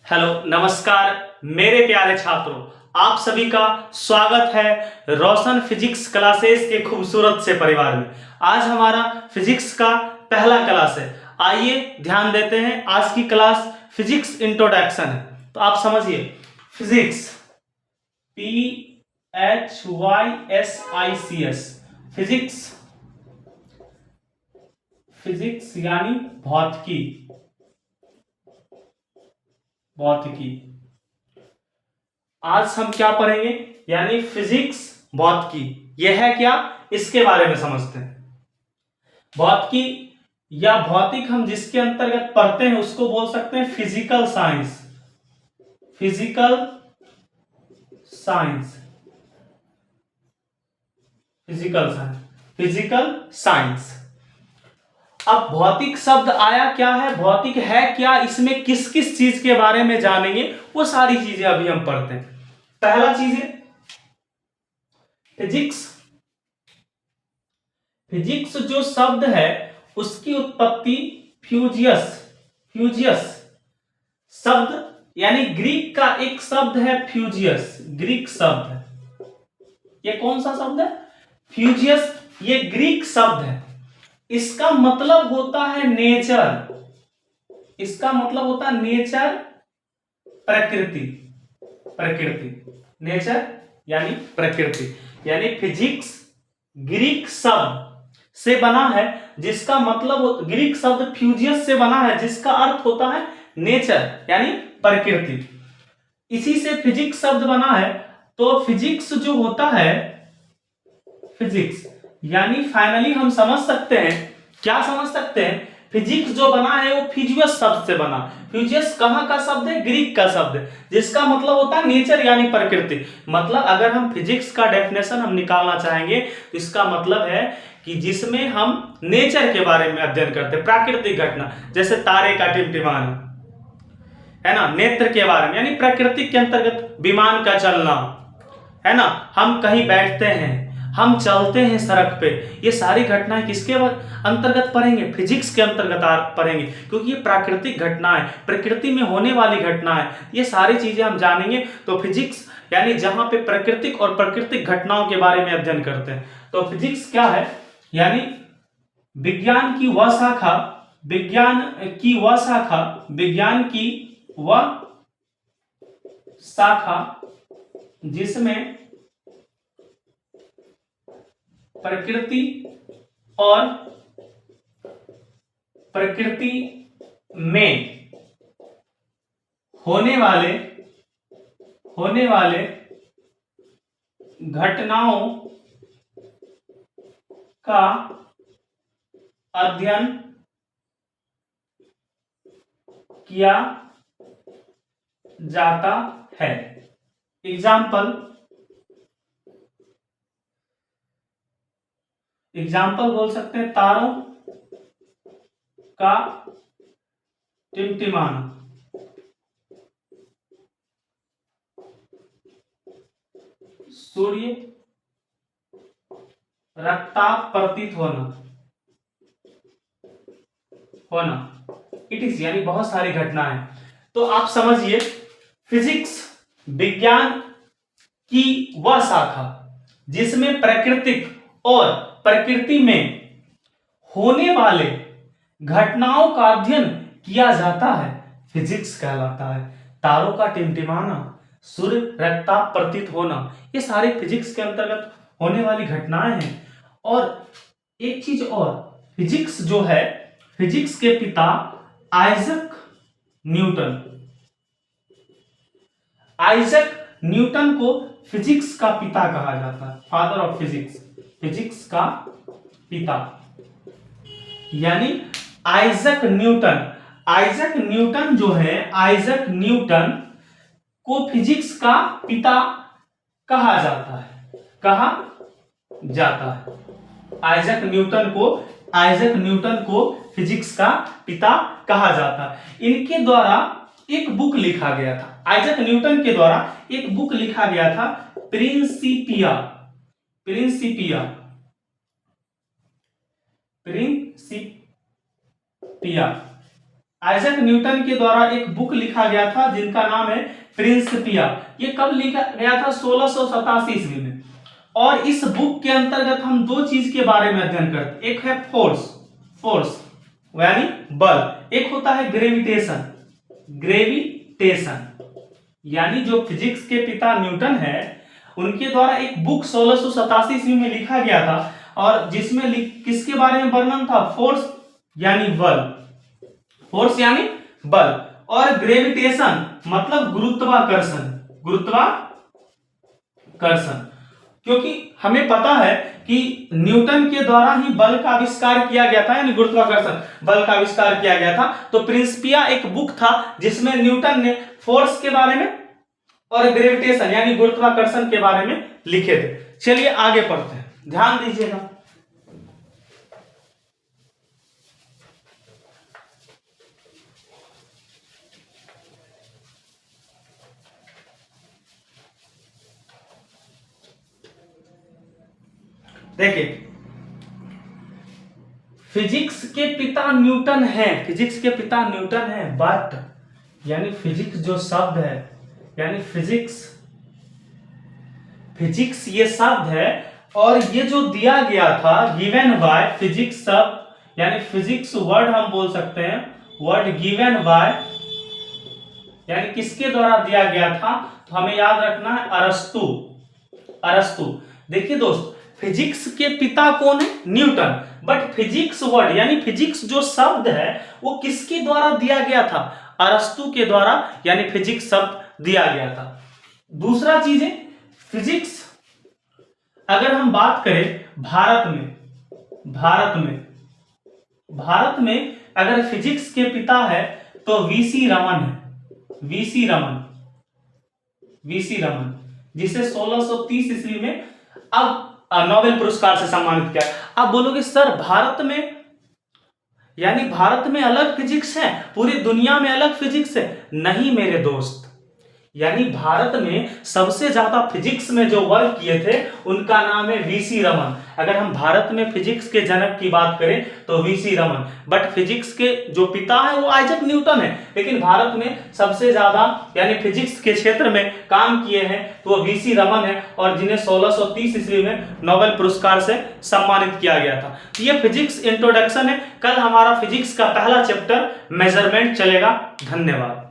Hello नमस्कार मेरे प्यारे छात्रों, आप सभी का स्वागत है रोशन फिजिक्स क्लासेस के खूबसूरत से परिवार में। आज हमारा फिजिक्स का पहला क्लास है। आइए ध्यान देते हैं। आज की क्लास फिजिक्स इंट्रोडक्शन है, तो आप समझिए फिजिक्स PHYSICS फिजिक्स, फिजिक्स यानी भौतिकी। भौतिकी आज हम क्या पढ़ेंगे, यानी फिजिक्स भौतिकी। यह है क्या, इसके बारे में समझते हैं। भौतिकी या भौतिक हम जिसके अंतर्गत पढ़ते हैं उसको बोल सकते हैं physical science. Physical science, physical science, physical science. अब भौतिक शब्द आया क्या है, भौतिक है क्या, इसमें किस किस चीज के बारे में जानेंगे, वो सारी चीजें अभी हम पढ़ते हैं। पहला चीज है फिजिक्स। फिजिक्स जो शब्द है उसकी उत्पत्ति फ्यूजियस, फ्यूजियस शब्द यानी ग्रीक का एक शब्द है फ्यूजियस, ग्रीक शब्द है। ये कौन सा शब्द है? फ्यूजियस। ये ग्रीक शब्द है। इसका मतलब होता है नेचर। इसका मतलब होता है नेचर, प्रकृति। प्रकृति, नेचर यानी प्रकृति। यानी फिजिक्स ग्रीक शब्द से बना है जिसका मतलब, ग्रीक शब्द फ्यूजियस से बना है जिसका अर्थ होता है नेचर यानी प्रकृति। इसी से फिजिक्स शब्द बना है। तो फिजिक्स जो होता है, फिजिक्स यानी फाइनली हम समझ सकते हैं, क्या समझ सकते हैं, फिजिक्स जो बना है वो फ्यूजियस शब्द से बना। फ्यूजियस कहां का शब्द है? ग्रीक का शब्द है, जिसका मतलब होता है नेचर यानी प्रकृति। मतलब अगर हम फिजिक्स का डेफिनेशन हम निकालना चाहेंगे तो इसका मतलब है कि जिसमें हम नेचर के बारे में अध्ययन करते हैं, प्राकृतिक घटना, जैसे तारे का टिमटिमाना है ना, नेत्र के बारे में यानी प्रकृति के अंतर्गत विमान का चलना है ना, हम कहीं बैठते हैं, हम चलते हैं सड़क पे, ये सारी घटनाएं किसके अंतर्गत पढ़ेंगे? फिजिक्स के अंतर्गत पढ़ेंगे, क्योंकि ये प्राकृतिक घटनाएं, प्रकृति में होने वाली घटनाएं, ये सारी चीजें हम जानेंगे। तो फिजिक्स यानी जहां पे प्राकृतिक और प्राकृतिक घटनाओं के बारे में अध्ययन करते हैं। तो फिजिक्स क्या है? यानी विज्ञान की वह शाखा, विज्ञान की वह शाखा, विज्ञान की वह शाखा जिसमें प्रकृति और प्रकृति में होने वाले घटनाओं का अध्ययन किया जाता है। एग्जाम्पल बोल सकते हैं तारों का टिमटिमाना, सूर्य रक्ताप प्रतीत होना, इट इज यानी बहुत सारी घटनाएं। तो आप समझिए फिजिक्स विज्ञान की वह शाखा जिसमें प्राकृतिक और प्रकृति में होने वाले घटनाओं का अध्ययन किया जाता है, फिजिक्स कहलाता है। तारों का टिमटिमाना, सूर्य रक्ताप प्रतीत होना, ये सारे फिजिक्स के अंतर्गत होने वाली घटनाएं हैं। और एक चीज और, फिजिक्स जो है, फिजिक्स के पिता आइजक न्यूटन, आइजक न्यूटन को फिजिक्स का पिता कहा जाता है, फादर ऑफ फिजिक्स, फिजिक्स का पिता यानी आइजक न्यूटन। आइजक न्यूटन जो है, आइजक न्यूटन को फिजिक्स का पिता कहा जाता है, कहा जाता है। आइजक न्यूटन को फिजिक्स का पिता कहा जाता है। इनके द्वारा एक बुक लिखा गया था, आइजक न्यूटन के द्वारा एक बुक लिखा गया था, Principia. Principia, Principia Isaac Newton के द्वारा एक बुक लिखा गया था जिनका नाम है प्रिंसिपिया। ये कब लिखा गया था? 1687 ईस्वी में। और इस बुक के अंतर्गत हम दो चीज के बारे में अध्ययन करते हैं। एक है फोर्स यानी बल, एक होता है ग्रेविटेशन यानी जो फिजिक्स के पिता न्यूटन है उनके द्वारा एक बुक 1687 ईस्वी में लिखा गया था और जिसमें किसके बारे में वर्णन था? फोर्स यानी बल और ग्रेविटेशन मतलब गुरुत्वाकर्षण। क्योंकि हमें पता है कि न्यूटन के द्वारा ही बल का आविष्कार किया गया था, यानी गुरुत्वाकर्षण बल का आविष्कार किया गया था। तो प्रिंसिपिया एक बुक था जिसमें न्यूटन ने फोर्स के बारे में और ग्रेविटेशन यानी गुरुत्वाकर्षण के बारे में लिखे थे। चलिए आगे पढ़ते हैं, ध्यान दीजिएगा। देखिए, फिजिक्स के पिता न्यूटन है, बट यानी फिजिक्स जो शब्द है यानी फिजिक्स ये शब्द है और ये जो दिया गया था गिवन बाय फिजिक्स शब्द यानी फिजिक्स वर्ड हम बोल सकते हैं, वर्ड गिवन बाय यानी किसके द्वारा दिया गया था? तो हमें याद रखना है अरस्तु। देखिए दोस्त, फिजिक्स के पिता कौन है? न्यूटन। बट फिजिक्स वर्ड यानी फिजिक्स जो शब्द है वो किसके द्वारा दिया गया था? अरस्तु के द्वारा यानी फिजिक्स शब्द दिया गया था। दूसरा चीज है फिजिक्स, अगर हम बात करें भारत में अगर फिजिक्स के पिता है तो वीसी रमन है। वीसी रमन जिसे 1630 ईस्वी में अब नोबेल पुरस्कार से सम्मानित किया। अब बोलोगे सर भारत में अलग फिजिक्स है, पूरी दुनिया में अलग फिजिक्स है? नहीं मेरे दोस्त, यानी भारत में सबसे ज्यादा फिजिक्स में जो वर्क किए थे उनका नाम है वीसी रमन। अगर हम भारत में फिजिक्स के जनक की बात करें तो वीसी रमन, बट फिजिक्स के जो पिता है वो आइजैक न्यूटन है, लेकिन भारत में सबसे ज्यादा यानी फिजिक्स के क्षेत्र में काम किए हैं तो वो वीसी रमन है और जिन्हें 1630 ईस्वी में नोबेल पुरस्कार से सम्मानित किया गया था। तो ये फिजिक्स इंट्रोडक्शन है। कल हमारा फिजिक्स का पहला चैप्टर मेजरमेंट चलेगा। धन्यवाद।